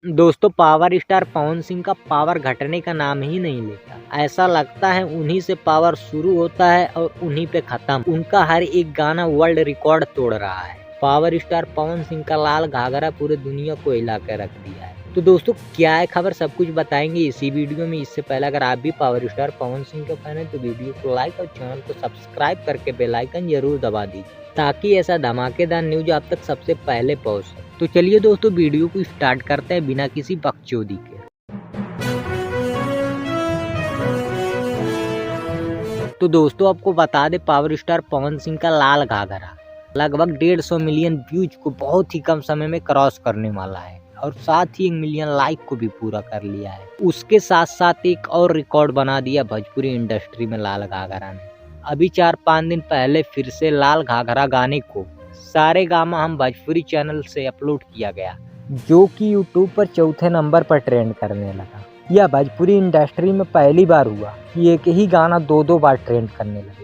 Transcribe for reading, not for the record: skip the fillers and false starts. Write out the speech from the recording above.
दोस्तों, power star Pawan Singh का power घटने का नाम ही नहीं लेता। ऐसा लगता है उन्हीं से पावर शुरू होता है और उन्हीं पे खत्म। उनका हर एक गाना वर्ल्ड रिकॉर्ड तोड़ रहा है। पावर स्टार पवन सिंह का लाल घाघरा पूरे दुनिया को हिला कर रख दिया है। तो दोस्तों, क्या है खबर, सब कुछ बताएंगे इसी वीडियो में। इससे पहले अगर आप भी पावर स्टार पवन सिंह के फैन हैं तो वीडियो को लाइक और चैनल को सब्सक्राइब करके बेल आइकन जरूर दबा दीजिए, ताकि ऐसा धमाकेदार न्यूज आप तक सबसे पहले पहुंच सके। तो चलिए दोस्तों, वीडियो को स्टार्ट करते हैं बिना किसी बकचोदी के। तो दोस्तों, आपको बता दे, पावर स्टार पवन सिंह का लाल घाघरा लगभग 150 मिलियन व्यूज को बहुत ही कम समय में क्रॉस करने वाला है और साथ ही 1 मिलियन लाइक को भी पूरा कर लिया है। उसके साथ साथ एक और रिकॉर्ड बना दिया भोजपुरी इंडस्ट्री में लाल घाघरा ने। अभी 4-5 दिन पहले फिर से लाल घाघरा गाने को सारेगामा हम भोजपुरी चैनल से अपलोड किया गया, जो कि यूट्यूब पर चौथे नंबर पर ट्रेंड करने लगा। यह भोजपुरी इंडस्ट्री में पहली बार हुआ कि एक ही गाना 2-2 बार ट्रेंड करने लगे।